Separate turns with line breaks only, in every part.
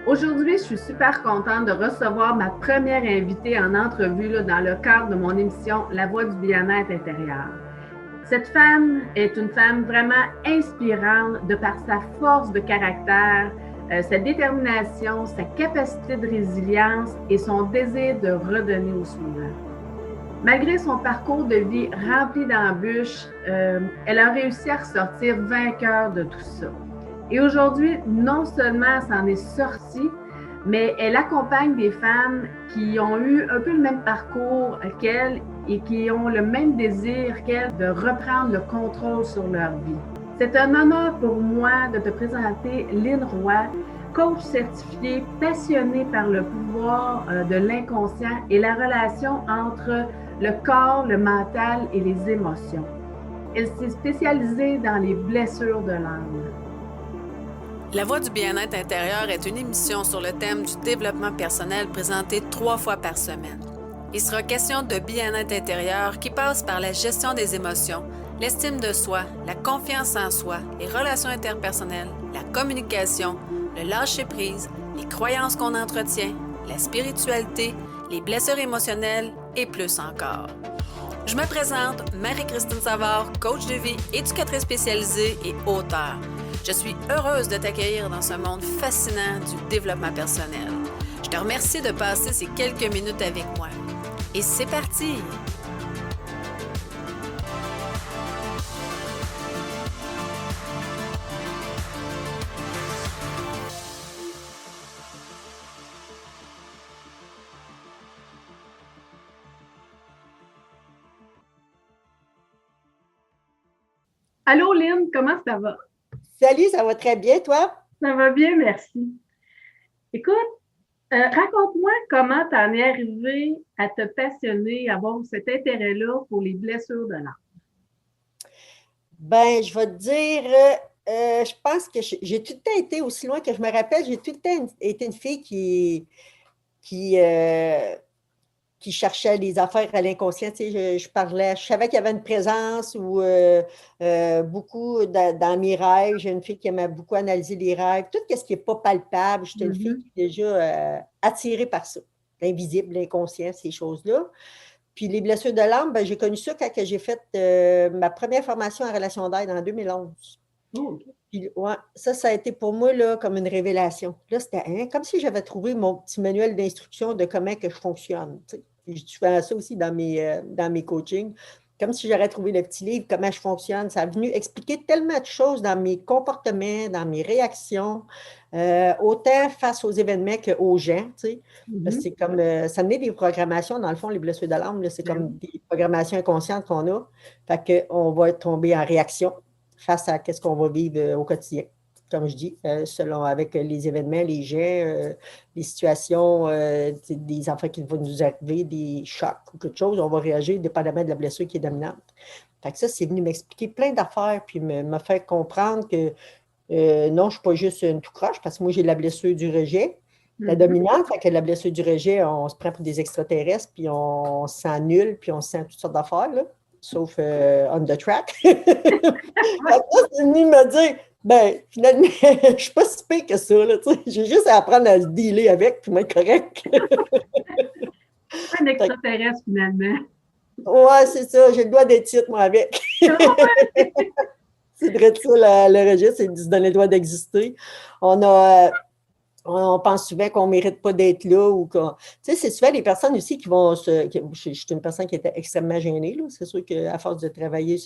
Aujourd'hui, je suis super contente de recevoir ma première invitée en entrevue dans le cadre de mon émission La Voix du bien-être intérieur. Cette femme est une femme vraiment inspirante de par sa force de caractère, sa détermination, sa capacité de résilience et son désir de redonner au suivant. Malgré son parcours de vie rempli d'embûches, elle a réussi à ressortir vainqueur de tout ça. Et aujourd'hui, non seulement elle s'en est sortie, mais elle accompagne des femmes qui ont eu un peu le même parcours qu'elle et qui ont le même désir qu'elle de reprendre le contrôle sur leur vie. C'est un honneur pour moi de te présenter Lynn Roy, coach certifiée, passionnée par le pouvoir de l'inconscient et la relation entre le corps, le mental et les émotions. Elle s'est spécialisée dans les blessures de l'âme.
La Voix du bien-être intérieur est une émission sur le thème du développement personnel présentée 3 fois par semaine. Il sera question de bien-être intérieur qui passe par la gestion des émotions, l'estime de soi, la confiance en soi, les relations interpersonnelles, la communication, le lâcher-prise, les croyances qu'on entretient, la spiritualité, les blessures émotionnelles et plus encore. Je me présente, Marie-Christine Savard, coach de vie, éducatrice spécialisée et auteure. Je suis heureuse de t'accueillir dans ce monde fascinant du développement personnel. Je te remercie de passer ces quelques minutes avec moi. Et c'est parti!
Allô Lynn, comment ça va?
Salut, ça va très bien, toi?
Ça va bien, merci. Écoute, raconte-moi comment tu en es arrivée à te passionner, à avoir cet intérêt-là pour les blessures de l'âme.
Ben, je vais te dire, je pense que j'ai tout le temps été, aussi loin que je me rappelle, j'ai tout le temps été une fille qui, euh, qui cherchait les affaires à l'inconscient. Tu sais, je parlais, je savais qu'il y avait une présence ou beaucoup dans mes rêves. J'ai une fille qui aimait beaucoup analyser les rêves. Tout ce qui n'est pas palpable, j'étais une fille qui est déjà attirée par ça. L'invisible, l'inconscient, ces choses-là. Puis les blessures de l'âme, ben, j'ai connu ça quand j'ai fait ma première formation en relation d'aide en 2011.
Oh, OK.
Puis, ouais, ça a été pour moi là, comme une révélation. Là, c'était comme si j'avais trouvé mon petit manuel d'instruction de comment que je fonctionne. Tu sais. Puis, je fais ça aussi dans mes coachings. Comme si j'aurais trouvé le petit livre, comment je fonctionne. Ça a venu expliquer tellement de choses dans mes comportements, dans mes réactions, autant face aux événements qu'aux gens. Tu sais. Parce que c'est comme, ça menait des programmations, dans le fond, les blessures de l'âme, c'est comme des programmations inconscientes qu'on a. Fait qu'on va tomber en réaction face à ce qu'on va vivre au quotidien. Comme je dis, selon avec les événements, les gens, les situations, des enfants qui vont nous arriver, des chocs ou quelque chose, on va réagir dépendamment de la blessure qui est dominante. Fait que ça, c'est venu m'expliquer plein d'affaires, puis me faire comprendre que non, je ne suis pas juste une tout croche, parce que moi, j'ai la blessure du rejet. La dominante, fait que la blessure du rejet, on se prend pour des extraterrestres, puis on se sent nul, puis on se sent toutes sortes d'affaires, là, sauf on the track. C'est venu me dire, ben, finalement, je ne suis pas si pire que ça, là, j'ai juste à apprendre à se dealer avec, puis m'être correct.
Un extraterrestre, finalement.
Ouais, c'est ça, j'ai le droit d'être titre, moi, avec. C'est vrai ça, le rejet, c'est de se donner le droit d'exister. On pense souvent qu'on ne mérite pas d'être là. Tu sais, c'est souvent les personnes aussi qui vont je suis une personne qui était extrêmement gênée. Là. C'est sûr qu'à force de travailler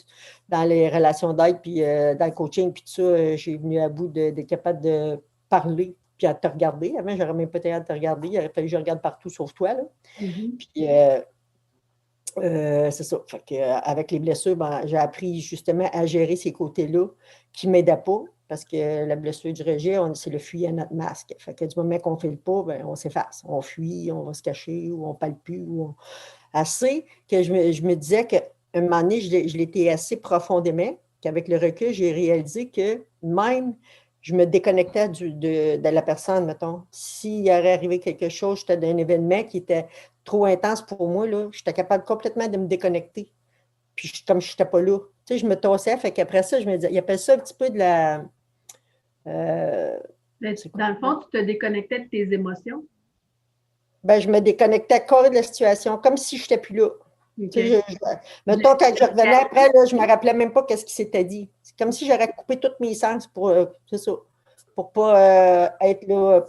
dans les relations d'aide, puis dans le coaching, puis tout ça, j'ai venu à bout d'être capable de parler, puis à te regarder. Avant, j'aurais même pas été à te regarder. Il aurait fallu que je regarde partout sauf toi. Là. Puis, c'est ça. Fait que, avec les blessures, ben, j'ai appris justement à gérer ces côtés-là qui ne m'aidaient pas. Parce que la blessure du rejet, c'est le fuir à notre masque. Fait que du moment qu'on ne fait le pas, ben, on s'efface. On fuit, on va se cacher, ou on ne parle plus. Assez que je me disais qu'à un moment donné, je l'étais assez profondément, qu'avec le recul, j'ai réalisé que même je me déconnectais de la personne, mettons. S'il y aurait arrivé quelque chose, j'étais dans un événement qui était trop intense pour moi, là, j'étais capable complètement de me déconnecter. Puis comme je n'étais pas là, tu sais, je me tassais, fait qu'après ça, je me disais, il appelle ça un petit peu de la...
Dans le fond, tu te déconnectais de tes émotions?
Ben, je me déconnectais carrément de la situation, comme si je n'étais plus là.
Okay.
Tu sais, mettons, quand je revenais après, là, je ne me rappelais même pas qu'est-ce qui s'était dit. C'est comme si j'aurais coupé tous mes sens pour, c'est ça, pour pas être là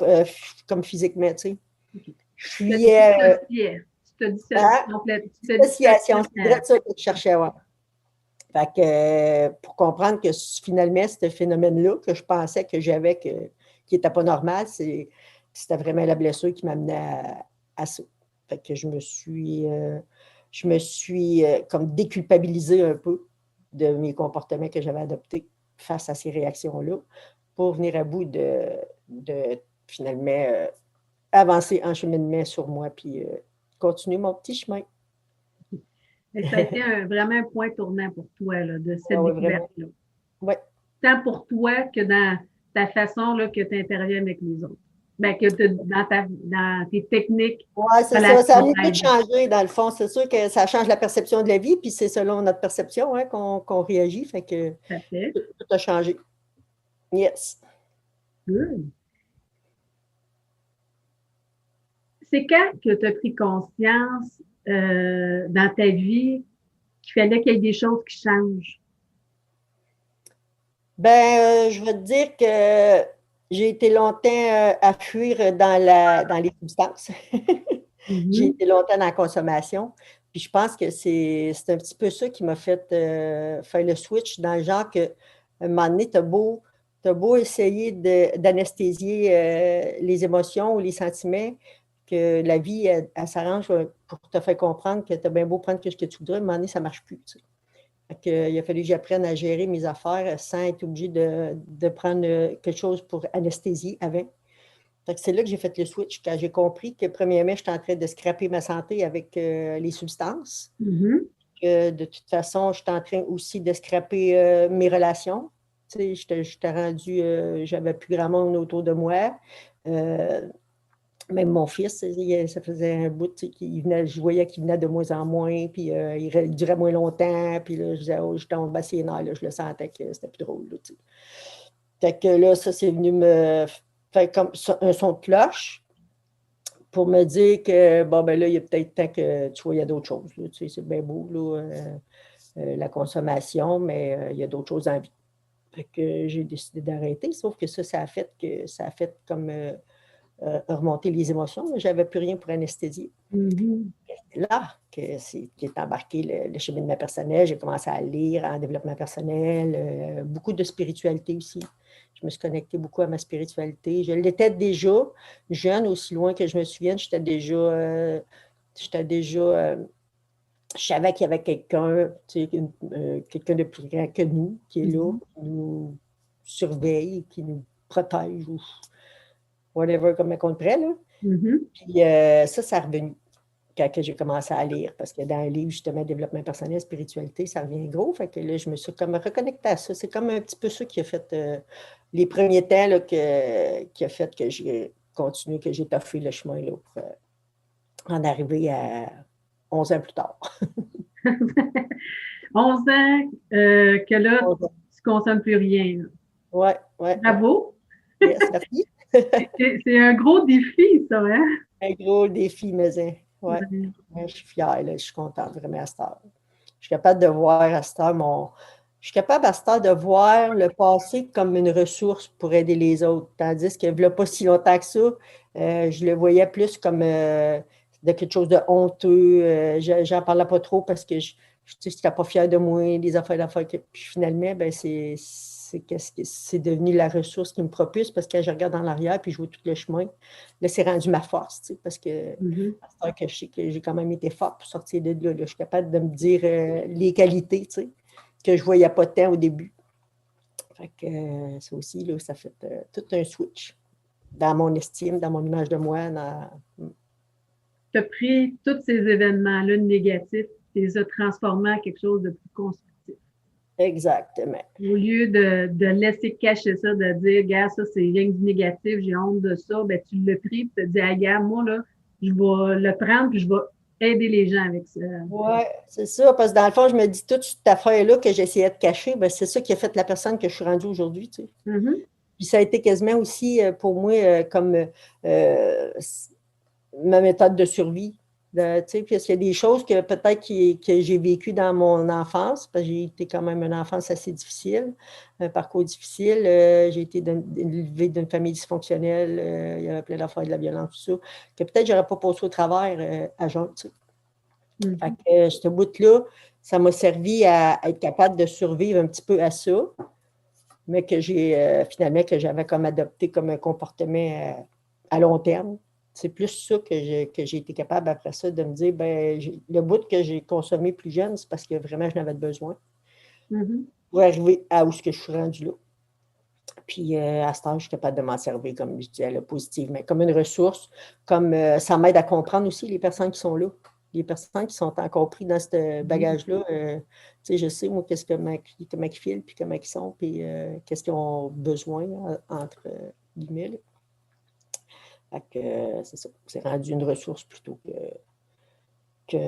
comme physiquement, tu sais.
Okay.
Je fuyais.
Tu te dissociais complètement.
Dissociation, c'est vrai ça que je cherchais, ouais. Fait que pour comprendre que finalement, ce phénomène-là que je pensais que j'avais, qui n'était pas normal, c'était vraiment la blessure qui m'amenait à ça. Fait que je me suis comme déculpabilisée un peu de mes comportements que j'avais adoptés face à ces réactions-là pour venir à bout de finalement avancer en cheminement sur moi puis continuer mon petit chemin.
Et ça a été vraiment un point tournant pour toi, là, de cette découverte-là.
Oui.
Tant pour toi que dans ta façon là, que tu interviens avec les autres. Bien, que dans tes techniques.
Oui, c'est ça. Ça a beaucoup changé, dans le fond. C'est sûr que ça change la perception de la vie, puis c'est selon notre perception hein, qu'on réagit. Fait que tout a changé. Yes.
Good. C'est quand que tu as pris conscience dans ta vie qu'il fallait qu'il y ait des choses qui changent?
Ben, je vais te dire que j'ai été longtemps à fuir dans les substances. J'ai été longtemps dans la consommation. Puis je pense que c'est un petit peu ça qui m'a fait faire le switch dans le genre que, à un moment donné, t'as beau essayer d'anesthésier les émotions ou les sentiments, que la vie, elle s'arrange pour te faire comprendre que tu as bien beau prendre ce que tu voudrais, à un moment donné, ça ne marche plus. Tu sais. Il a fallu que j'apprenne à gérer mes affaires sans être obligée de prendre quelque chose pour anesthésier avant. C'est là que j'ai fait le switch, quand j'ai compris que, premièrement, j'étais en train de scraper ma santé avec les substances. Que, de toute façon, j'étais en train aussi de scraper mes relations. Tu sais, j'étais rendue, j'avais plus grand monde autour de moi. Même mon fils, ça faisait un bout, je voyais qu'il venait de moins en moins, puis il durait moins longtemps, puis là, je disais, oh, je tombe assez les nerfs, là, je le sentais que c'était plus drôle. Là, fait que là, ça, c'est venu me faire comme un son de cloche pour me dire que, bon, ben là, il y a peut-être temps que tu vois, il y a d'autres choses. Là, tu sais, c'est bien beau, là, la consommation, mais il y a d'autres choses en vie. Fait que j'ai décidé d'arrêter, sauf que ça a fait comme remonter les émotions. Je n'avais plus rien pour anesthésier. C'est là qu'est embarqué le cheminement personnel. J'ai commencé à lire en développement personnel, beaucoup de spiritualité aussi. Je me suis connectée beaucoup à ma spiritualité. Je l'étais déjà jeune, aussi loin que je me souvienne. Je savais qu'il y avait quelqu'un, quelqu'un de plus grand que nous, qui est là, qui nous surveille, qui nous protège, ou whatever, comme on le prend, là. Puis ça a revenu quand j'ai commencé à lire, parce que dans un livre, justement, développement personnel, spiritualité, ça revient gros. Fait que là, je me suis comme reconnectée à ça. C'est comme un petit peu ça qui a fait les premiers temps, là, qui a fait que j'ai continué, que j'ai taffé le chemin là, pour en arriver à 11 ans plus tard.
11 ans que là, tu ne consommes plus rien.
Oui.
Bravo!
Yes, merci.
C'est un gros défi, ça, hein?
Un gros défi, mais ouais. Je suis fière, là, je suis contente vraiment à cette heure. Je suis capable de voir à cette heure Je suis capable à cette heure de voir le passé comme une ressource pour aider les autres. Tandis que il n'y a pas si longtemps que ça, je le voyais plus comme de quelque chose de honteux. J'en parlais pas trop parce que je n'étais pas fière de moi, des affaires d'affaires. Puis finalement, ben, c'est devenu la ressource qui me propulse parce que je regarde en arrière puis je vois tout le chemin. Là, c'est rendu ma force, tu sais, parce que à que je sais que j'ai quand même été forte pour sortir de là. Je suis capable de me dire les qualités, tu sais, que je ne voyais pas tant au début. Fait que ça aussi, là, ça fait tout un switch dans mon estime, dans mon image de moi.
Tu as pris tous ces événements-là négatifs, tu les as transformés en quelque chose de plus constructif.
Exactement.
Au lieu de laisser cacher ça, de dire, gars, ça, c'est rien que du négatif, j'ai honte de ça, ben tu l'as pris, puis tu te dis, ah, gars, moi, là, je vais le prendre, puis je vais aider les gens avec ça.
Oui, c'est ça, parce que dans le fond, je me dis, toute cette affaire-là que j'essayais de cacher, ben, c'est ça qui a fait la personne que je suis rendue aujourd'hui, tu sais. Puis ça a été quasiment aussi pour moi comme ma méthode de survie. Tu sais, puis il y a des choses que peut-être que j'ai vécues dans mon enfance, parce que j'ai été quand même une enfance assez difficile, un parcours difficile. J'ai été élevée d'une famille dysfonctionnelle, il y avait plein d'affaires, de la violence, tout ça, que peut-être je n'aurais pas passé au travers à jeun. Tu sais. Fait que ce bout-là, ça m'a servi à être capable de survivre un petit peu à ça, mais que j'ai finalement que j'avais comme adopté comme un comportement à long terme. C'est plus ça que j'ai été capable après ça de me dire, ben le bout que j'ai consommé plus jeune, c'est parce que vraiment j'en avais besoin pour arriver à où ce que je suis rendue là. Puis à ce temps, je suis capable de m'en servir, comme je disais, là, positivement, comme une ressource, comme ça m'aide à comprendre aussi les personnes qui sont là. Les personnes qui sont encore pris dans ce bagage-là, tu sais, je sais, moi, comment ils filent, puis comment ils sont, puis qu'est-ce qu'ils ont besoin, entre guillemets. Là. Fait que c'est ça. C'est rendu une ressource plutôt que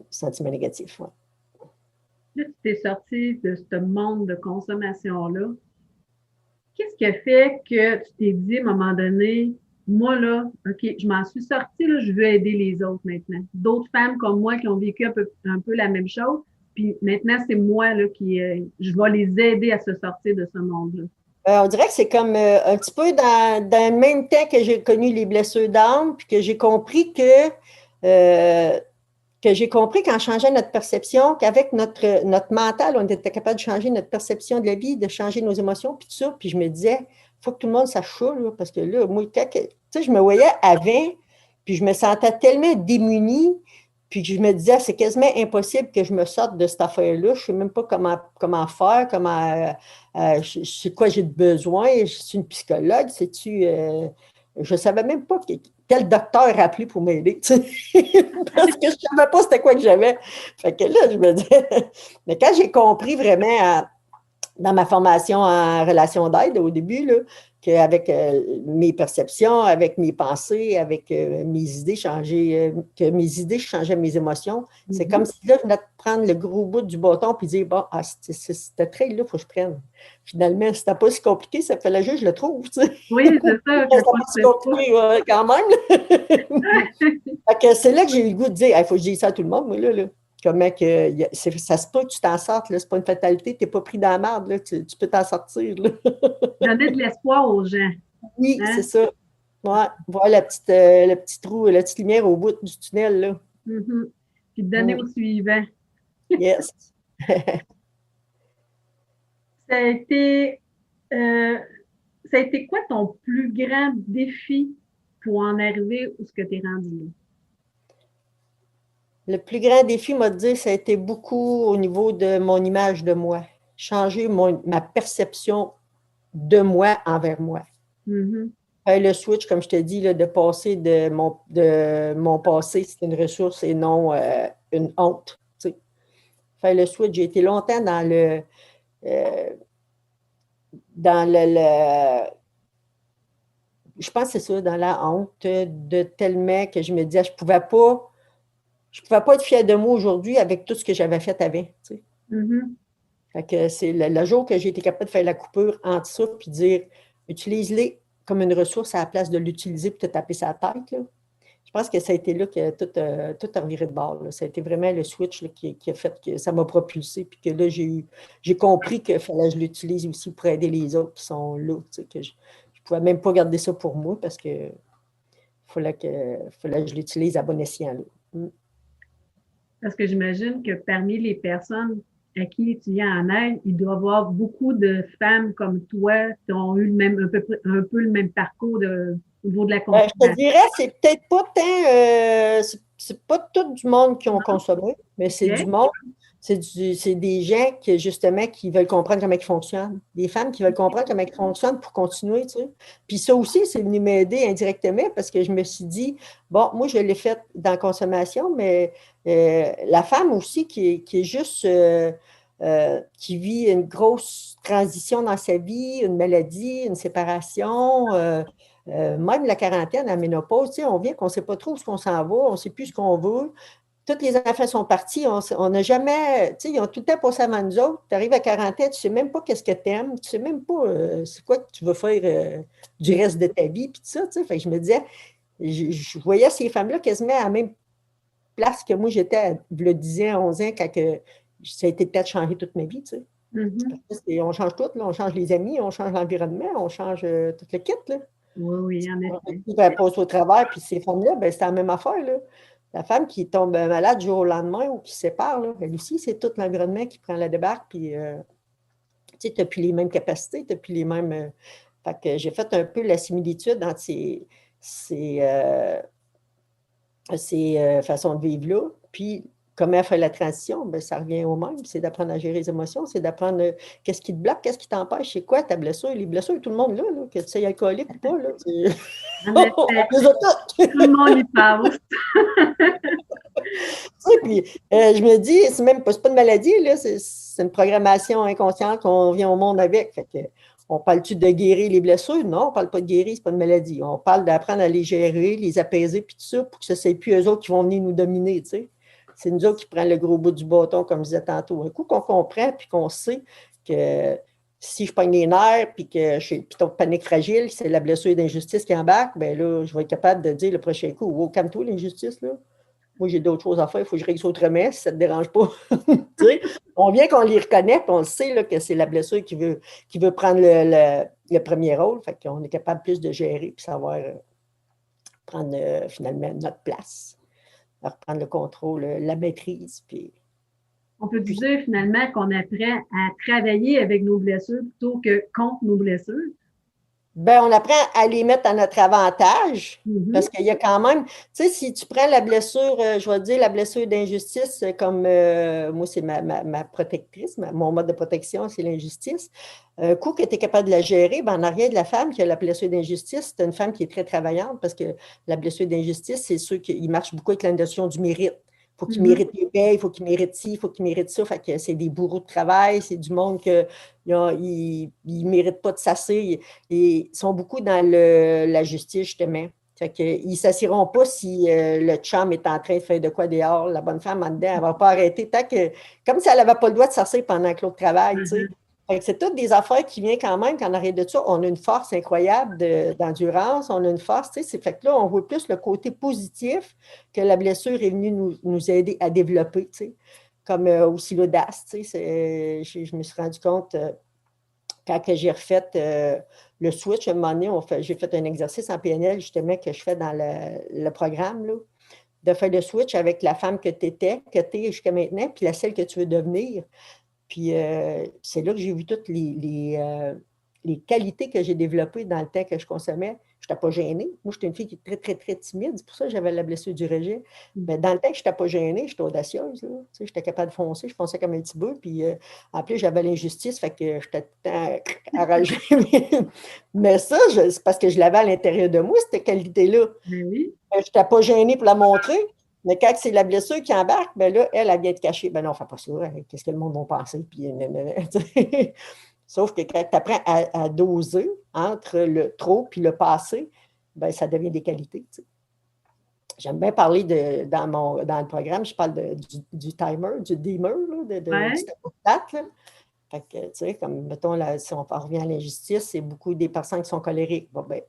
sentiment négatif. Ouais.
Là, tu t'es sorti de ce monde de consommation-là. Qu'est-ce qui a fait que tu t'es dit à un moment donné, moi, là, OK, je m'en suis sortie, là, je veux aider les autres maintenant. D'autres femmes comme moi qui ont vécu un peu la même chose. Puis maintenant, c'est moi là, je vais les aider à se sortir de ce monde-là.
On dirait que c'est comme un petit peu dans le même temps que j'ai connu les blessures d'âme, puis que j'ai compris qu'en changeant notre perception, qu'avec notre mental, on était capable de changer notre perception de la vie, de changer nos émotions, puis tout ça. Puis je me disais, il faut que tout le monde sache ça, là, parce que là, moi, tu sais, je me voyais avant, puis je me sentais tellement démunie, puis je me disais, c'est quasiment impossible que je me sorte de cette affaire-là. Je ne sais même pas comment faire, je sais quoi j'ai besoin. Je suis une psychologue, sais-tu? Je ne savais même pas quel docteur appeler pour m'aider, tu sais, parce que je ne savais pas c'était quoi que j'avais. Fait que là, je me disais, mais quand j'ai compris vraiment dans ma formation en relation d'aide au début, là, qu'avec mes perceptions, avec mes pensées, avec mes idées, que mes idées changeaient mes émotions, c'est comme si là, je venais de prendre le gros bout du bâton et dire, bon, c'était très là, il faut que je prenne. Finalement, c'était pas si compliqué, ça fallait juste que je le trouve, tu sais.
Oui, c'est ça.
C'était pas si compliqué quand même. Fait que c'est là que j'ai eu le goût de dire, il faut que je dise ça à tout le monde, moi, là. Comment que ça se peut que tu t'en sortes, ce n'est pas une fatalité, tu n'es pas pris dans la merde, là, tu peux t'en sortir. Là.
Donner de l'espoir aux gens.
Oui, c'est ça. Ouais, voir le petit trou, la petite lumière au bout du tunnel. Là.
Puis donner au suivant.
Yes.
Ça a été quoi ton plus grand défi pour en arriver où ce que tu es rendu là?
Le plus grand défi, m'a dit, ça a été beaucoup au niveau de mon image de moi. Changer ma perception de moi envers moi. Le switch, comme je te dis, là, de passer de mon passé, c'est une ressource et non une honte. Tu sais. Faire le switch, j'ai été longtemps dans le je pense que c'est ça, dans la honte de tellement que je me disais, je ne pouvais pas être fière de moi aujourd'hui avec tout ce que j'avais fait avant. Tu sais. Fait que c'est le jour que j'ai été capable de faire la coupure entre ça et dire, utilise-les comme une ressource à la place de l'utiliser pour te taper sa tête. Là. Je pense que ça a été là que tout a reviré de bord. Là. Ça a été vraiment le switch là, qui a fait que ça m'a propulsé. Puis que là, j'ai compris qu'il fallait que je l'utilise aussi pour aider les autres qui sont là. Tu sais, que je ne pouvais même pas garder ça pour moi parce que fallait que je l'utilise à bon escient. Là.
Parce que j'imagine que parmi les personnes à qui tu viens en aide, il doit y avoir beaucoup de femmes comme toi qui ont eu un peu le même parcours au niveau de la consommation.
Je te dirais, c'est peut-être pas tant, c'est pas tout du monde qui ont consommé, mais c'est du monde, c'est des gens qui veulent comprendre comment ils fonctionnent. Des femmes qui veulent comprendre comment ils fonctionnent pour continuer, tu sais. Puis ça aussi, c'est venu m'aider indirectement parce que je me suis dit, bon, moi, je l'ai fait dans la consommation, mais la femme aussi qui est juste, qui vit une grosse transition dans sa vie, une maladie, une séparation, même la quarantaine, la ménopause, tu sais, on vient qu'on ne sait pas trop où on s'en va, on ne sait plus ce qu'on veut. tous les enfants sont partis. On n'a jamais, tu sais, ils ont tout le temps passé avant nous autres. Tu arrives à 40 ans, tu ne sais même pas qu'est-ce que tu aimes. Tu ne sais même pas c'est quoi que tu veux faire du reste de ta vie. Puis tout ça, tu sais. Fait que je me disais, je voyais ces femmes-là quasiment à la même place que moi j'étais, il y a 10 ans, 11 ans, quand ça a été peut-être changé toute ma vie, tu sais. On change tout, là. On change les amis, on change l'environnement, on change tout le kit, là.
Oui, en effet.
Elle passe au travers, puis ces femmes-là, ben, c'est la même affaire, là. La femme qui tombe malade du jour au lendemain ou qui se sépare, là, elle aussi, c'est tout l'environnement qui prend la débarque, puis tu n'as plus les mêmes capacités, tu n'as plus les mêmes... fait que j'ai fait un peu la similitude entre ces façons de vivre-là, puis comment faire la transition, ben, ça revient au même, c'est d'apprendre à gérer les émotions, c'est d'apprendre qu'est-ce qui te bloque, qu'est-ce qui t'empêche, c'est quoi ta blessure, les blessures, tout le monde là, que tu sois alcoolique ou pas, là,
En effet,
on les a toutes.
tout le monde y passe.
Puis, je me dis, c'est même pas une maladie, là, c'est une programmation inconsciente qu'on vient au monde avec. Fait que, on parle-tu de guérir les blessures? Non, on ne parle pas de guérir, c'est pas une maladie. On parle d'apprendre à les gérer, les apaiser, puis tout ça, pour que ce ne soit plus eux autres qui vont venir nous dominer, tu sais. C'est nous autres qui prennent le gros bout du bâton, comme je disais tantôt. Un coup qu'on comprend, puis qu'on sait que si je pogne les nerfs, puis que je suis plutôt de panique fragile, c'est la blessure d'injustice qui embarque, bien là, je vais être capable de dire le prochain coup, oh, calme-toi, l'injustice, là. Moi, j'ai d'autres choses à faire, il faut que je règle ça autrement, si ça ne te dérange pas. On vient qu'on les reconnaît, puis on le sait là, que c'est la blessure qui veut prendre le premier rôle. Fait qu'on est capable plus de gérer puis savoir prendre finalement notre place, reprendre le contrôle, la maîtrise. Puis...
On peut dire finalement qu'on apprend à travailler avec nos blessures plutôt que contre nos blessures.
Bien, on apprend à les mettre à notre avantage, parce qu'il y a quand même, tu sais, si tu prends la blessure, je vais dire la blessure d'injustice, comme moi, c'est ma protectrice, mon mode de protection, c'est l'injustice. Un coup que tu es capable de la gérer, ben, en arrière de la femme qui a la blessure d'injustice, c'est une femme qui est très travaillante, parce que la blessure d'injustice, c'est ceux qui marchent beaucoup avec la notion du mérite. Il faut qu'ils méritent les payes, il faut qu'ils méritent ci, il faut qu'ils méritent ça. Fait que c'est des bourreaux de travail, c'est du monde qui ne méritent pas de s'asseoir. Ils sont beaucoup dans la justice, justement. Fait qu'ils ne s'assiront pas si le chum est en train de faire de quoi dehors. La bonne femme en dedans, elle ne va pas arrêter. Comme si elle n'avait pas le droit de s'asseoir pendant que l'autre travaille. Tu sais. Fait que c'est toutes des affaires qui viennent quand même, qu'en arrière de ça, on a une force incroyable d'endurance, on a une force, tu sais, fait que là, on voit plus le côté positif que la blessure est venue nous aider à développer, tu sais, comme aussi l'audace, tu sais, je me suis rendu compte, quand j'ai refait le switch, à un moment donné, j'ai fait un exercice en PNL, justement, que je fais dans le programme, là, de faire le switch avec la femme que tu étais, que tu es jusqu'à maintenant, puis celle que tu veux devenir. Puis c'est là que j'ai vu toutes les qualités que j'ai développées dans le temps que je consommais. Je n'étais pas gênée. Moi, j'étais une fille qui est très, très, très timide. C'est pour ça que j'avais la blessure du rejet. Mais dans le temps que je n'étais pas gênée, j'étais audacieuse. Là. Tu sais, j'étais capable de foncer. Je fonçais comme un petit peu. Puis en plus, j'avais l'injustice. Fait que j'étais tout le temps enragée. Mais ça, c'est parce que je l'avais à l'intérieur de moi, cette qualité-là.
Oui.
Je n'étais pas gênée pour la montrer. Mais quand c'est la blessure qui embarque, ben là, elle vient être cachée. Ben non, on ne fait pas ça. Qu'est-ce que le monde va penser? Puis, sauf que quand tu apprends à doser entre le trop et le passé, ben ça devient des qualités. Tu sais. J'aime bien parler dans le programme, je parle du timer, du dimmer, du thermostat. Fait que, tu sais, comme, mettons, là, si on revient à l'injustice, c'est beaucoup des personnes qui sont colériques. Bon, ben,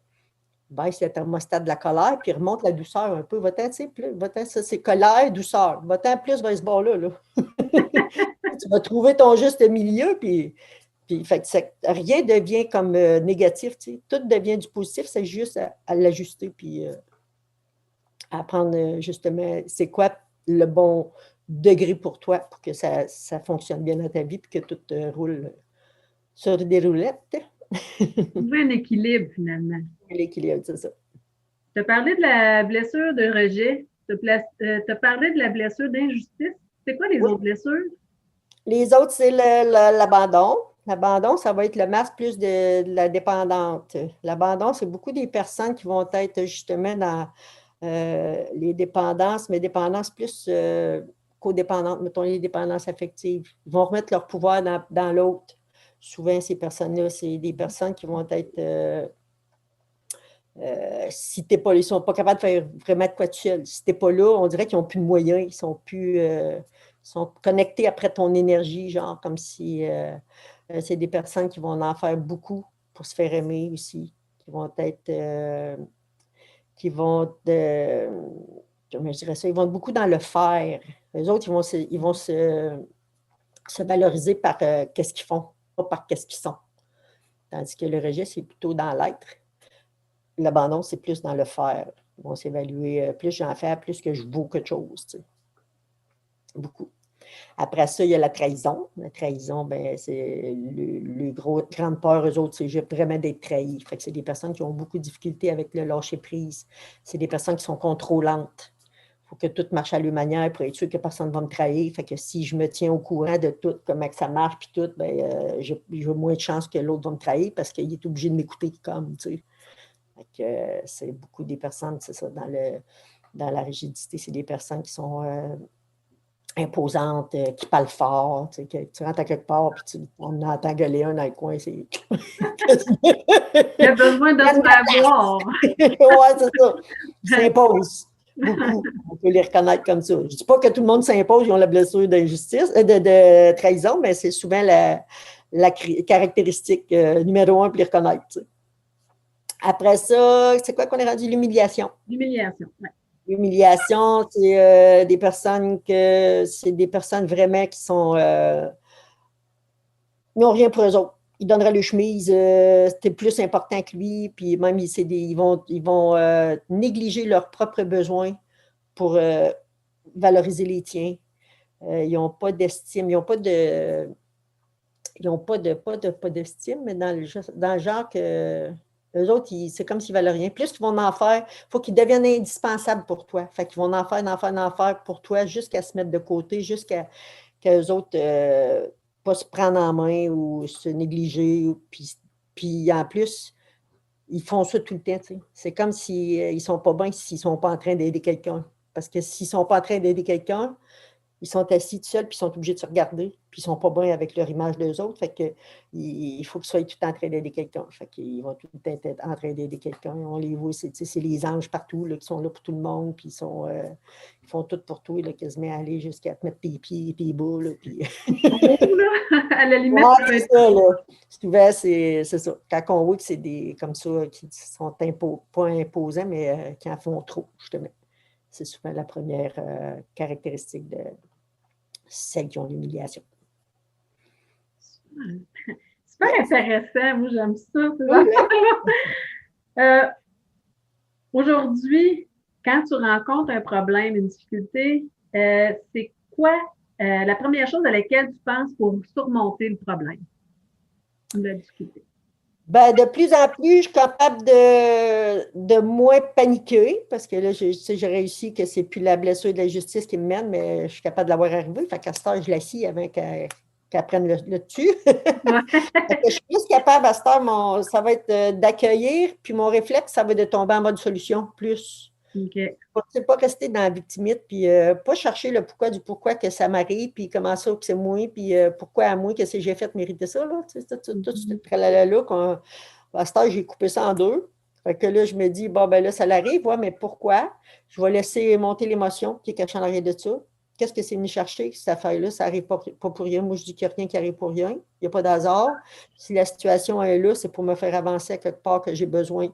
baisse le thermostat de la colère, puis remonte la douceur un peu. Va-t'en, tu sais, plus, va-t'en, ça, c'est colère, douceur. Va-t'en plus vers ce bord-là. Là. Tu vas trouver ton juste milieu, puis fait que rien ne devient comme négatif. Tu sais. Tout devient du positif, c'est juste à l'ajuster, puis à apprendre justement c'est quoi le bon degré pour toi pour que ça fonctionne bien dans ta vie, puis que tout roule sur des roulettes.
Trouver un équilibre, finalement.
L'équilibre, c'est ça.
Tu as parlé de la blessure de rejet. Tu as parlé de la blessure d'injustice. C'est quoi les autres blessures? Les
autres, c'est l'abandon. L'abandon, ça va être le masque plus de la dépendante. L'abandon, c'est beaucoup des personnes qui vont être justement dans les dépendances, mais dépendances plus codépendantes, mettons les dépendances affectives. Ils vont remettre leur pouvoir dans l'autre. Souvent, ces personnes-là, c'est des personnes qui vont être Si t'es pas là, ils ne sont pas capables de faire vraiment de quoi tout seul. Si tu n'es pas là, on dirait qu'ils n'ont plus de moyens, ils sont plus sont connectés après ton énergie, genre comme si c'est des personnes qui vont en faire beaucoup pour se faire aimer aussi, qui vont être comment je dirais ça, ils vont être beaucoup dans le faire. Les autres, ils vont se valoriser par qu'est-ce qu'ils font, pas par qu'est-ce qu'ils sont. Tandis que le rejet, c'est plutôt dans l'être. L'abandon, c'est plus dans le faire. Ils vont s'évaluer, plus j'en fais, plus que je vaux quelque chose. Tu sais. Beaucoup. Après ça, il y a la trahison. La trahison, ben, c'est grande peur, eux autres, c'est vraiment d'être trahi. Fait que c'est des personnes qui ont beaucoup de difficultés avec le lâcher-prise. C'est des personnes qui sont contrôlantes. Il faut que tout marche à leur manière pour être sûr que personne ne va me trahir. Fait que si je me tiens au courant de tout, comment que ça marche, puis tout, ben, j'ai moins de chances que l'autre va me trahir parce qu'il est obligé de m'écouter comme, tu sais. Fait que c'est beaucoup des personnes, c'est ça, dans la rigidité, c'est des personnes qui sont imposantes, qui parlent fort, tu sais, que tu rentres à quelque part, puis on entend gueuler un dans le coin, c'est...
Il a besoin de se faire voir.
Oui, c'est ça. Ils s'imposent beaucoup. On peut les reconnaître comme ça. Je ne dis pas que tout le monde s'impose, ils ont la blessure d'injustice, de trahison, mais c'est souvent la caractéristique numéro 1 pour les reconnaître. Tu sais. Après ça, c'est quoi qu'on est rendu? L'humiliation.
L'humiliation, oui.
L'humiliation, c'est des personnes vraiment qui sont... ils n'ont rien pour eux autres. Ils donneraient le chemise, c'était plus important que lui, puis même ils vont négliger leurs propres besoins pour valoriser les tiens. Ils n'ont pas d'estime, ils n'ont pas de... Ils n'ont pas d'estime, mais dans le genre que eux autres, c'est comme s'ils ne valent rien. Plus qu'ils vont en faire, il faut qu'ils deviennent indispensables pour toi. Fait qu'ils vont en faire pour toi jusqu'à se mettre de côté, jusqu'à qu'eux autres pas se prendre en main ou se négliger. Puis en plus, ils font ça tout le temps. Tu sais. C'est comme s'ils ne sont pas bien s'ils ne sont pas en train d'aider quelqu'un. Parce que s'ils ne sont pas en train d'aider quelqu'un, ils sont assis tout seuls, puis ils sont obligés de se regarder, puis ils ne sont pas bien avec leur image d'eux autres. Fait que il faut qu'ils soient tout le temps en train d'aider quelqu'un. Fait qu'ils vont tout le temps être en train d'aider quelqu'un. On les voit, c'est les anges partout là, qui sont là pour tout le monde, puis ils font tout pour toi, là, quasiment aller jusqu'à te mettre tes pieds et tes bas. Là, puis...
à la limite,
c'est ça, là. Souvent, c'est ça. Quand on voit que c'est des comme ça, qui sont pas imposants, mais qui en font trop, justement. C'est souvent la première caractéristique de celles qui ont l'humiliation.
Super intéressant, moi j'aime ça. Aujourd'hui, quand tu rencontres un problème, une difficulté, c'est quoi la première chose à laquelle tu penses pour surmonter le problème ou la difficulté?
Ben, de plus en plus, je suis capable de moins paniquer parce que là, j'ai réussi que c'est plus la blessure de la justice qui me mène, mais je suis capable de l'avoir arrivé. Fait qu'à cette heure, je l'assis avant qu'elle prenne le dessus. Je suis plus capable à cette heure, ça va être d'accueillir, puis mon réflexe, ça va être de tomber en mode solution plus.
Okay.
C'est pas rester dans la victimite, puis pas chercher le pourquoi que ça m'arrive, puis comment ça que c'est moi, puis pourquoi à moi que j'ai fait mériter ça, là. Tu sais, tout ce tralala-là, à ce temps, j'ai coupé ça en deux. Fait que là, je me dis, bon, ben là, ça l'arrive, ouais, mais pourquoi? Je vais laisser monter l'émotion qui est cachée en arrière de ça. Qu'est-ce que c'est venu chercher, cette affaire-là? Ça n'arrive pas pour rien. Moi, je dis qu'il n'y a rien qui arrive pour rien. Il n'y a pas d'hasard. Si la situation est là, c'est pour me faire avancer à quelque part que j'ai besoin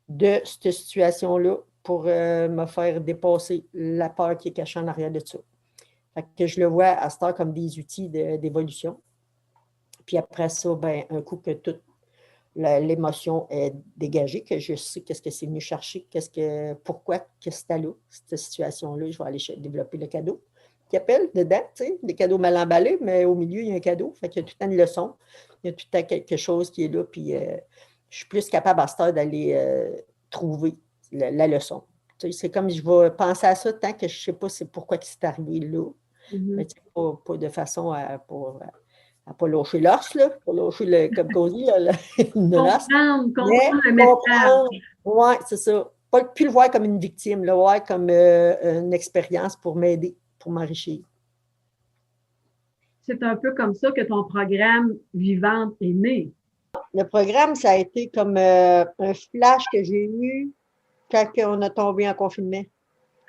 de cette situation-là pour me faire dépasser la peur qui est cachée en arrière de ça. Fait que je le vois à cette heure comme des outils d'évolution. Puis après ça, ben, un coup que toute l'émotion est dégagée, que je sais qu'est-ce que c'est venu chercher, pourquoi c'est là, cette situation-là, je vais aller développer le cadeau qui appelle dedans, tu sais, des cadeaux mal emballés, mais au milieu, il y a un cadeau. Fait qu'il y a tout le temps une leçon, il y a tout le temps quelque chose qui est là, puis je suis plus capable à cette heure d'aller trouver la leçon. C'est comme je vais penser à ça tant que je ne sais pas c'est pourquoi c'est arrivé là. Mais pas de façon à ne pas lâcher l'os, là, pas lâcher comme Cosy, une os. Comprendre. Oui, c'est ça. Pas plus le voir comme une victime, le voir comme une expérience pour m'aider, pour m'enrichir.
C'est un peu comme ça que ton programme Vivante est né.
Le programme, ça a été comme un flash que j'ai eu quand on a tombé en confinement.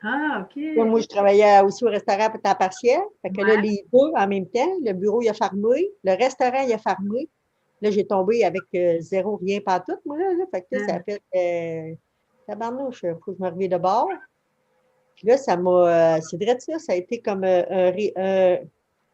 Ah, OK.
Là, moi, je travaillais aussi au restaurant à temps partiel. Fait que là,
Ouais.
les deux en même temps, le bureau, il a fermé, le restaurant, il a fermé. Là, j'ai tombé avec zéro, rien, pas tout, moi, là. Fait que là, ça a fait tabarnouche, il faut que je me revienne de bord. Puis là, ça m'a. C'est vrai de ça, ça a été comme un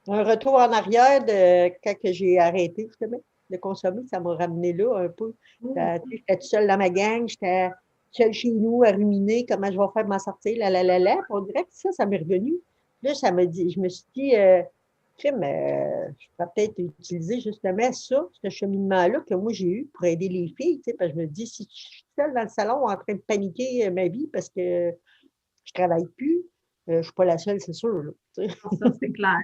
retour en arrière de quand que j'ai arrêté, justement, de consommer. Ça m'a ramené là un peu. J'étais toute seule dans ma gang, j'étais seule chez nous à ruminer comment je vais faire m'en sortir, la. Puis on dirait que ça m'est revenu. Là, ça m'a dit, je me suis dit, crime, je pourrais peut-être utiliser justement ça, ce cheminement-là que moi j'ai eu pour aider les filles, tu sais, parce que je me dis, si je suis seule dans le salon en train de paniquer ma vie parce que je ne travaille plus, je ne suis pas la seule, c'est sûr. Là,
ça, c'est clair.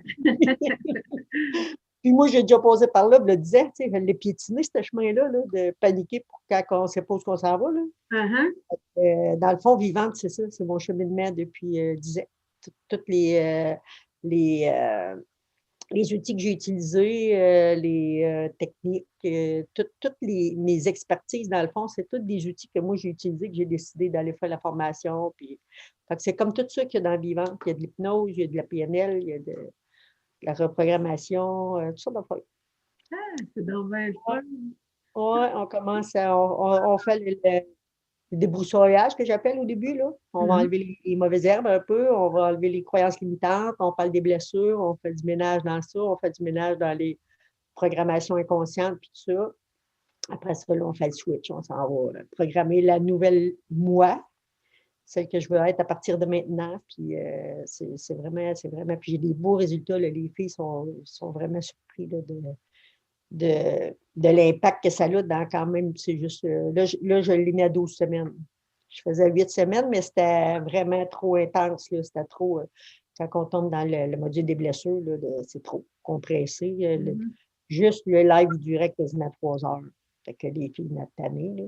Puis moi, j'ai déjà passé par là, je le disais, tu sais, je l'ai piétiné, ce chemin-là, là, de paniquer pour quand on ne sait pas où on s'en va. Là. Dans le fond, vivante, c'est ça, c'est mon cheminement depuis 10 ans. Toutes les outils que j'ai utilisés, les techniques, toutes mes expertises, dans le fond, c'est tous des outils que moi j'ai utilisés, que j'ai décidé d'aller faire la formation. Puis, c'est comme tout ça qu'il y a dans Vivante. Il y a de l'hypnose, il y a de la PNL, il y a de la reprogrammation, tout ça d'affaires.
Ah, c'est donc bien le fun.
Oui, on commence on fait le débroussaillage que j'appelle au début. Là. On va enlever les mauvaises herbes un peu, on va enlever les croyances limitantes, on parle des blessures, on fait du ménage dans ça, on fait du ménage dans les programmations inconscientes, puis tout ça. Après ça, là, on fait le switch, on s'en va programmer la nouvelle moi, celle que je veux être à partir de maintenant. Puis c'est vraiment. Puis j'ai des beaux résultats. Là, les filles sont vraiment surpris là, de l'impact que ça a dans quand même. C'est juste. Là, je l'ai mis à 12 semaines. Je faisais 8 semaines, mais c'était vraiment trop intense. Là, c'était trop. Quand on tombe dans le module des blessures, là, c'est trop compressé. Juste le live durait quasiment 3 heures. Fait que les filles m'ont tanné, là.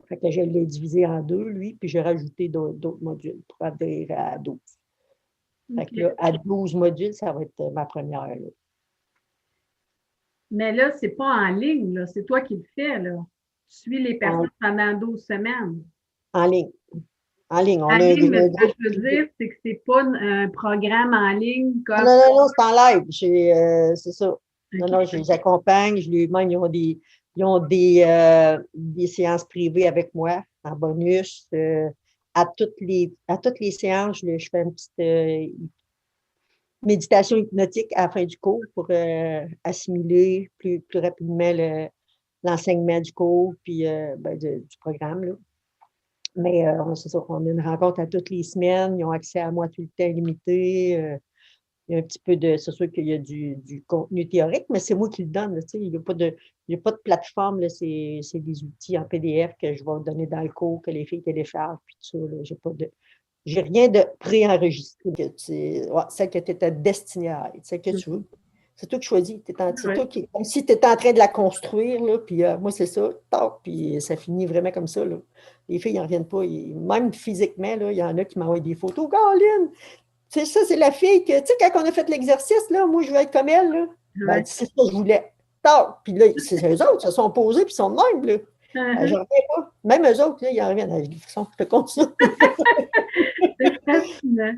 Fait que je l'ai divisé en 2, lui, puis j'ai rajouté d'autres modules pour adhérer à 12. Fait que là, à 12 modules, ça va être ma première. Là.
Mais là, c'est pas en ligne, là. C'est toi qui le fais, là. Tu suis les personnes pendant 12 semaines.
En ligne. En ligne.
En ligne, mais ce que je veux dire, c'est que c'est pas un programme en ligne comme.
Non, c'est en live. C'est ça. Okay. Non, je les accompagne. Même, ils ont des séances privées avec moi en bonus. À toutes les séances, je fais une petite méditation hypnotique à la fin du cours pour assimiler plus rapidement l'enseignement du cours puis du programme. Là. Mais c'est ça, on a une rencontre à toutes les semaines. Ils ont accès à moi tout le temps illimité. Il y a un petit peu de. C'est sûr qu'il y a du contenu théorique, mais c'est moi qui le donne. Il n'y a pas de plateforme. Là, c'est des outils en PDF que je vais donner dans le cours, que les filles téléchargent, puis tout ça. J'ai rien de préenregistré. Celle que tu étais destinée à être, celle que tu veux. C'est toi qui choisis. C'est toi qui. Comme si tu étais en train de la construire, là, puis moi, c'est ça. Puis ça finit vraiment comme ça. Là. Les filles n'en reviennent pas. Même physiquement, là, il y en a qui m'envoient des photos. Caroline! C'est ça, c'est la fille que, tu sais, quand on a fait l'exercice, là, moi, je veux être comme elle, là. Ben, c'est ça que je voulais. Puis là, c'est eux autres, se sont posés, puis ils sont de même, là. Je reviens pas. Même eux autres, là, ils en reviennent. De toute façon, je te compte ça. C'est fascinant.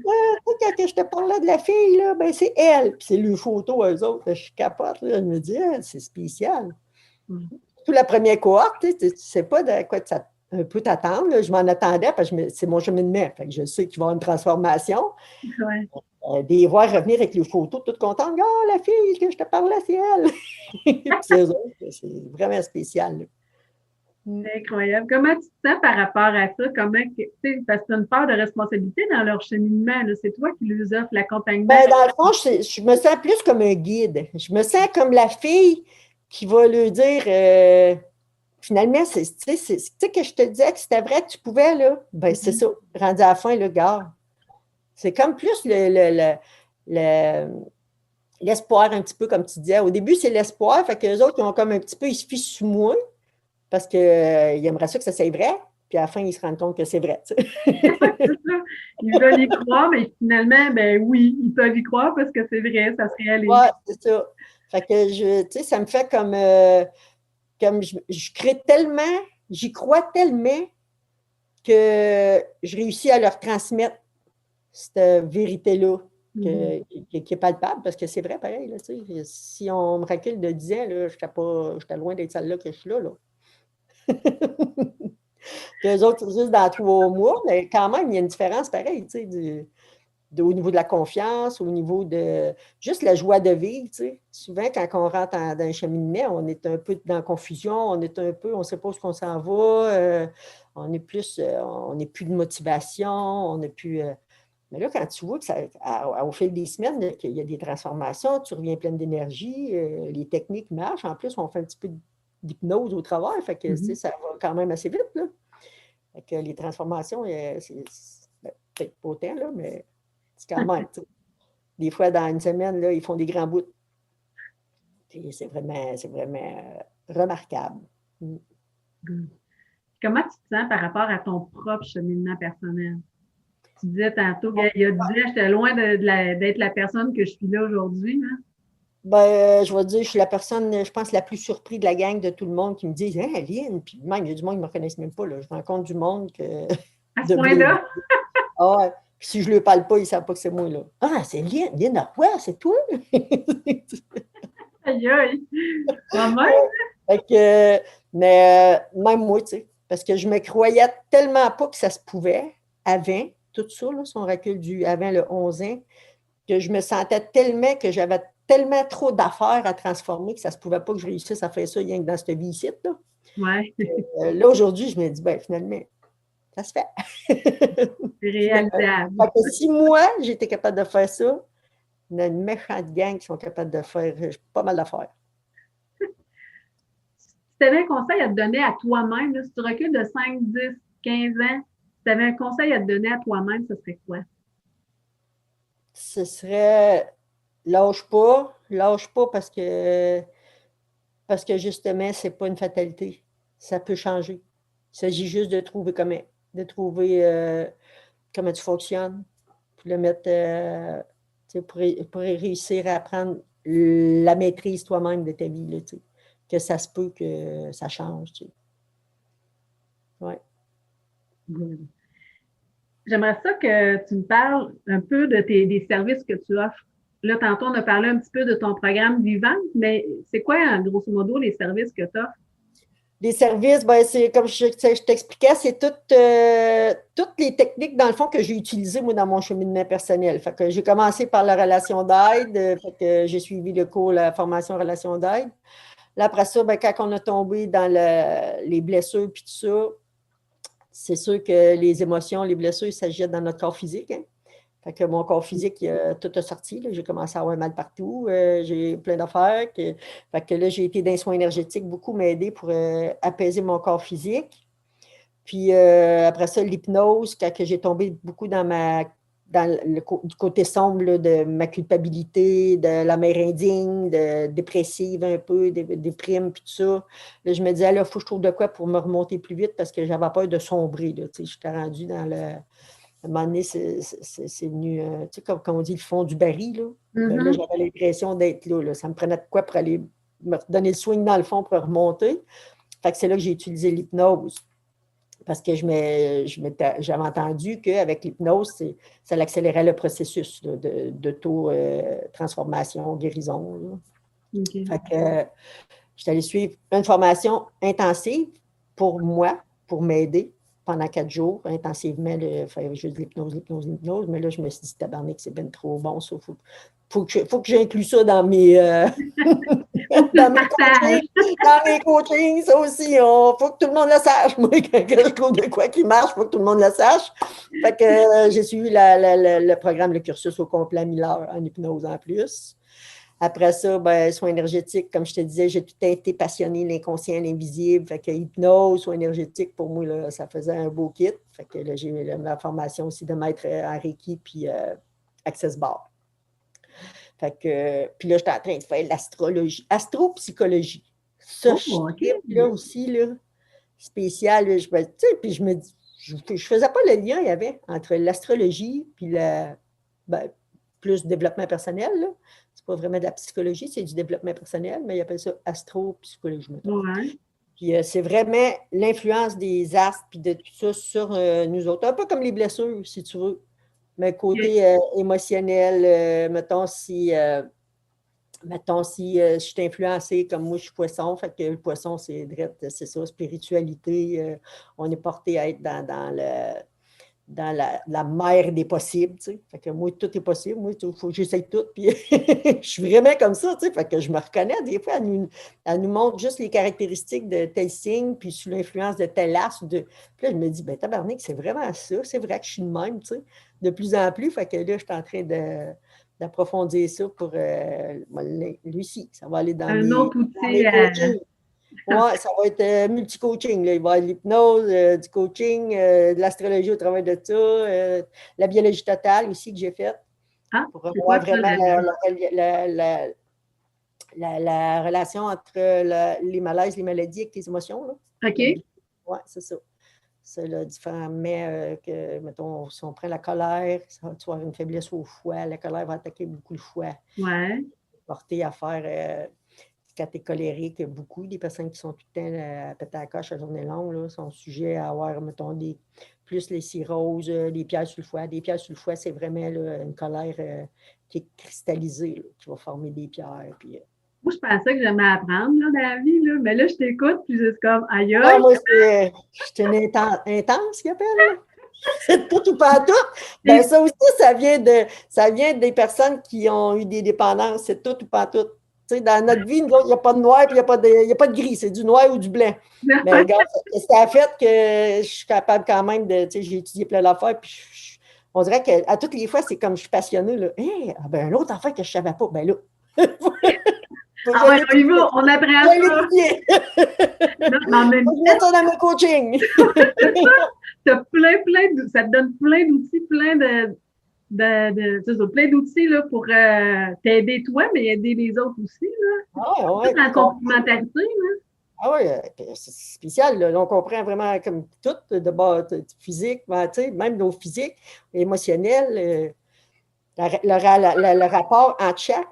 Quand je te parlais de la fille, là, ben, c'est elle. Puis c'est le photo, eux autres. Je capote, là. Je me dis, c'est spécial. Tout la première cohorte, tu ne sais pas de quoi ça un peu t'attendre. Là. Je m'en attendais parce que c'est mon cheminement. Fait que je sais qu'il va y avoir une transformation.
Ouais.
Des voir revenir avec les photos, toute contente. « Oh, la fille que je te parlais, c'est elle! » C'est vraiment spécial.
C'est incroyable. Comment tu te sens par rapport à ça? Parce que tu as une part de responsabilité dans leur cheminement. C'est toi qui leur offres l'accompagnement.
Ben, dans le fond, je me sens plus comme un guide. Je me sens comme la fille qui va lui dire... Finalement, tu sais que je te disais que c'était vrai que tu pouvais, là. Ben, c'est ça. Rendu à la fin, le gars. C'est comme plus l'espoir, un petit peu, comme tu disais. Au début, c'est l'espoir. Fait que les autres, ils ont comme un petit peu, ils se fient sur moi parce qu'ils aimeraient ça que ça soit vrai. Puis à la fin, ils se rendent compte que c'est vrai.
C'est ça. Ils veulent y croire, mais finalement, ben oui, ils peuvent y croire parce que c'est vrai, ça se réalise.
Oui, c'est ça. Fait que, tu sais, ça me fait comme... comme je crée tellement, j'y crois tellement que je réussis à leur transmettre cette vérité-là qui est palpable, parce que c'est vrai, pareil, là, si on me recule de 10 ans, j'étais loin d'être celle-là que je suis là. Eux autres, c'est juste dans 3 mois, mais quand même, il y a une différence pareille, au niveau de la confiance, au niveau de juste la joie de vivre. Souvent, quand on rentre dans un cheminement, on est un peu dans la confusion, on ne sait pas où on s'en va, on n'est plus de motivation, on n'est plus. Mais là, quand tu vois que au fil des semaines, qu'il y a des transformations, tu reviens pleine d'énergie, les techniques marchent. En plus, on fait un petit peu d'hypnose au travail, fait que ça va quand même assez vite. Là. Fait que les transformations, c'est peut-être pas autant, là, mais c'est quand même. Des fois, dans une semaine, là, ils font des grands bouts. C'est vraiment remarquable.
Comment tu te sens par rapport à ton propre cheminement personnel? Tu disais tantôt qu'il y a 10 ans, j'étais loin d'être la personne que je suis là aujourd'hui. Hein?
Je vais dire, je suis la personne, je pense, la plus surprise de la gang de tout le monde qui me dit « Hein, Lynn! » Puis même, il y a du monde qui ne me reconnaissent même pas. Là. Je rencontre du monde que...
À ce point-là?
Ah ouais. Puis si je ne lui parle pas, ils ne savent pas que c'est moi. Là. Ah, c'est Lynn! Lynn, ouais, c'est toi!
Aïe, aïe!
Mais même moi, tu sais, parce que je me croyais tellement pas que ça se pouvait avant, tout ça, là, son recul avant le 11 ans, que je me sentais tellement que j'avais tellement trop d'affaires à transformer que ça ne se pouvait pas que je réussisse à faire ça rien que dans cette vie-ci. Là,
ouais.
Là aujourd'hui, je me dis, finalement, ça se fait.
C'est réalisable.
Si moi, j'étais capable de faire ça, il y a une méchante gang qui sont capables de faire pas mal d'affaires.
Si tu avais un conseil à te donner à toi-même, là, si tu recules de 5, 10, 15 ans, si tu avais un conseil à te donner à toi-même, ce serait quoi?
Ce serait lâche pas parce que justement, c'est pas une fatalité. Ça peut changer. Il s'agit juste de trouver comment tu fonctionnes, puis le mettre, pour réussir à prendre la maîtrise toi-même de ta vie, là, que ça se peut que ça change. Ouais.
J'aimerais ça que tu me parles un peu des services que tu offres. Là, tantôt, on a parlé un petit peu de ton programme Vivante, mais c'est quoi, grosso modo, les services que tu offres?
Les services, c'est comme je t'expliquais, c'est toutes les techniques, dans le fond, que j'ai utilisées, moi, dans mon cheminement personnel. Fait que j'ai commencé par la relation d'aide, fait que j'ai suivi le cours, la formation relation d'aide. Là, après ça, quand on a tombé dans les blessures puis tout ça, c'est sûr que les émotions, les blessures, ça s'agit dans notre corps physique. Hein? Fait que mon corps physique, tout a sorti. J'ai commencé à avoir mal partout. J'ai plein d'affaires. Fait que là, j'ai été dans les soins énergétiques, beaucoup m'aider pour apaiser mon corps physique. Puis après ça, l'hypnose, quand j'ai tombé beaucoup du côté sombre là, de ma culpabilité, de la mère indigne, dépressive un peu, des primes, puis tout ça. Là, je me disais, là, il faut que je trouve de quoi pour me remonter plus vite parce que j'avais peur de sombrer. J'étais rendue dans le... À un moment donné, c'est venu, tu sais, comme on dit, le fond du baril. Là, là j'avais l'impression d'être là. Ça me prenait de quoi pour aller me donner le swing dans le fond pour remonter. Fait que c'est là que j'ai utilisé l'hypnose. Parce que j'avais entendu qu'avec l'hypnose, ça accélérait le processus d'auto-transformation, guérison. Okay. Fait que je suis allée suivre une formation intensive pour moi, pour m'aider pendant 4 jours, intensivement, faire juste l'hypnose. Mais là, je me suis dit, tabarnak, c'est bien trop bon, ça. Faut que j'inclue ça dans mes... dans mes coachings, ça aussi, il faut que tout le monde le sache. Moi, quand je trouve de quoi qui marche, il faut que tout le monde le sache. Fait que j'ai suivi le programme, le cursus au complet 1000 heures en hypnose en plus. Après ça, soins énergétiques, comme je te disais, j'ai tout été passionnée, l'inconscient, l'invisible. Fait que hypnose, soins énergétiques, pour moi, là, ça faisait un beau kit. Fait que là, j'ai ma formation aussi de maître en Reiki puis Access Bar. Fait que, puis là, j'étais en train de faire l'astrologie, astropsychologie. Ça, là aussi, là, spécial. Là, puis je me dis, je faisais pas le lien, il y avait, entre l'astrologie puis plus développement personnel. Là. C'est pas vraiment de la psychologie, c'est du développement personnel, mais ils appellent ça astropsychologie.
Ouais.
Puis c'est vraiment l'influence des astres puis de tout ça sur nous autres. Un peu comme les blessures, si tu veux. Mais côté émotionnel, mettons si je suis influencée, comme moi je suis poisson, fait que le poisson, c'est ça, spiritualité. On est porté à être dans la mer des possibles, tu sais. Fait que moi, tout est possible. Moi, il faut que j'essaye tout. Puis je suis vraiment comme ça, tu sais. Fait que je me reconnais. Des fois, elle nous montre juste les caractéristiques de tel signe, puis sous l'influence de tel astre. Puis là, je me dis, ben tabarnak, c'est vraiment ça. C'est vrai que je suis de même, tu sais. De plus en plus. Fait que là, je suis en train d'approfondir ça pour Lucie. Ça va aller dans
un autre outil.
Oui, ça va être multi-coaching. Il va y avoir de l'hypnose, du coaching, de l'astrologie au travers de ça, la biologie totale aussi que j'ai faite. Pour voir vraiment la relation entre les malaises, les maladies avec tes émotions. Là.
OK.
Oui, c'est ça. C'est le différent mais que, mettons, si on prend la colère, tu vas avoir une faiblesse au foie. La colère va attaquer beaucoup le foie.
Oui.
Porter à faire... Quand tu es colérique, beaucoup des personnes qui sont tout le temps à péter à la coche à journée longue là, sont sujets à avoir, mettons, plus les cirrhoses, des pierres sur le foie. Des pierres sur le foie, c'est vraiment là, une colère qui est cristallisée, là, qui va former des pierres. Puis,
moi, je pensais que j'aimais apprendre là, dans la vie, là, mais là, je t'écoute, puis c'est comme aïe.
Moi, c'est une intense qu'il appelle. Là. C'est tout ou pas tout. Ben, ça aussi, ça vient des personnes qui ont eu des dépendances. C'est tout ou pas tout. Dans notre vie, il n'y a pas de noir et il n'y a pas de gris. C'est du noir ou du blanc. Mais regarde, c'est à fait que je suis capable quand même de... J'ai étudié plein d'affaires. Puis on dirait qu'à toutes les fois, c'est comme je suis passionnée. Là. Hey, un autre affaire que je ne savais pas. Ben là...
on apprend ça.
Non, mais ça dans mon coaching.
Ça te donne plein d'outils, plein d'outils là, pour t'aider toi, mais aider les autres aussi. Là. Tout en complémentarité.
Ah oui, c'est spécial. Là. On comprend vraiment comme tout, de bord physique, même nos physiques, émotionnels, le rapport entre chaque.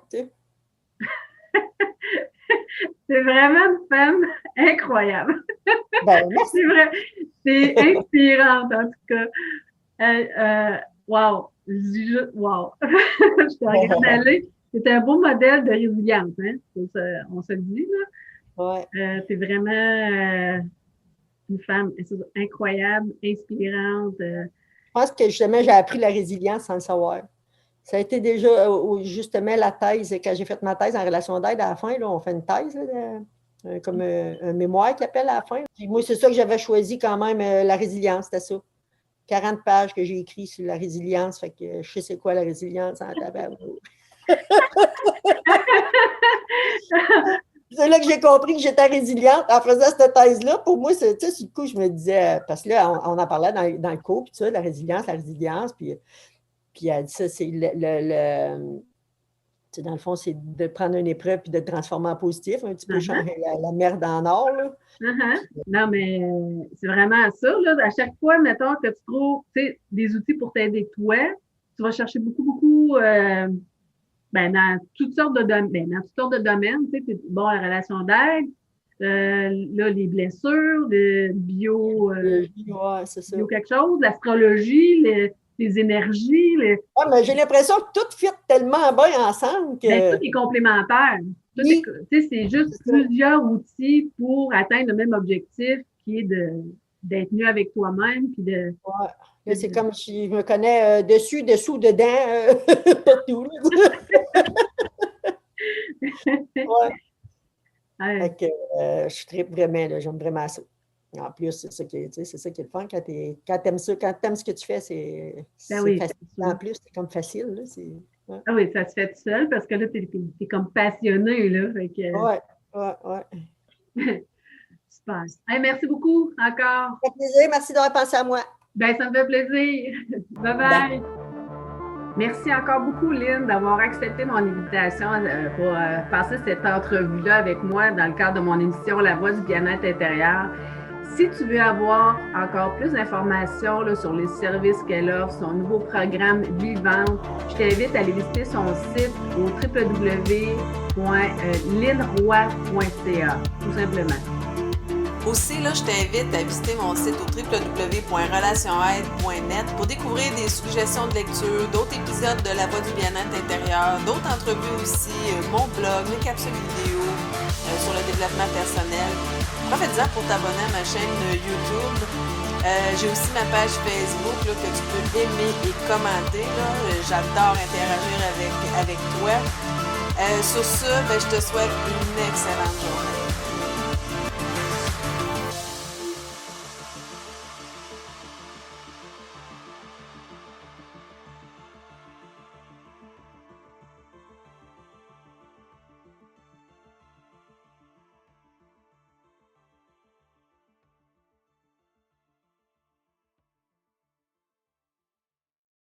C'est vraiment une femme incroyable.
Ben,
c'est vrai. C'est inspirante, en tout cas. Wow! Je dis juste wow! Je te regarde aller. C'est un beau modèle de résilience, hein? On se le dit, là.
Ouais.
C'est vraiment une femme incroyable, inspirante.
Je pense que justement, j'ai appris la résilience sans le savoir. Ça a été déjà justement la thèse, quand j'ai fait ma thèse en relation d'aide à la fin, là, on fait une thèse, là, comme un mémoire qu'ils appellent à la fin. Puis moi, c'est ça que j'avais choisi quand même, la résilience, c'était ça. 40 pages que j'ai écrit sur la résilience, fait que je sais c'est quoi la résilience en tabac. C'est là que j'ai compris que j'étais résiliente en faisant cette thèse-là. Pour moi, c'est, sur le coup, je me disais, parce que là, on en parlait dans le cours, puis ça, la résilience, puis elle dit ça, c'est dans le fond, c'est de prendre une épreuve puis de le transformer en positif, un petit peu changer la merde en or, là.
Non, mais c'est vraiment ça, là. À chaque fois, mettons que tu trouves, des outils pour t'aider toi, tu vas chercher beaucoup, dans toutes sortes de domaines, tu sais, bon, la relation d'aide, là, les blessures, le bio quelque chose, l'astrologie, les énergies.
Oui, mais j'ai l'impression que tout fit tellement bien ensemble que...
tout est complémentaire. C'est juste plusieurs outils pour atteindre le même objectif qui est d'être mieux avec toi-même. Puis
là, c'est comme si je me connais dessus, dessous, dedans, partout. Je tripe vraiment, là, j'aime vraiment ça. En plus, c'est ça qui est le fun. Quand t'aimes ça, quand t'aimes ce que tu fais, c'est facile. En plus, c'est comme facile. Là,
Ah oui, ça se fait tout seul parce que là, t'es comme passionné. Là,
Ouais.
Super. Hey, merci beaucoup encore.
Ça fait plaisir. Merci d'avoir pensé à moi.
Ben, ça me fait plaisir. Bye-bye. Merci encore beaucoup, Lynn, d'avoir accepté mon invitation pour passer cette entrevue-là avec moi dans le cadre de mon émission La Voix du bien-être intérieur. Si tu veux avoir encore plus d'informations là, sur les services qu'elle offre, son nouveau programme Vivante, je t'invite à aller visiter son site au www.linroy.ca, tout simplement.
Aussi, là, je t'invite à visiter mon site au www.relationaide.net pour découvrir des suggestions de lecture, d'autres épisodes de La Voix du bien-être intérieur, d'autres entrevues aussi, mon blog, mes capsules vidéo sur le développement personnel. Profite-en pour t'abonner à ma chaîne YouTube. J'ai aussi ma page Facebook là, que tu peux aimer et commenter. Là. J'adore interagir avec toi. Sur ce, je te souhaite une excellente journée.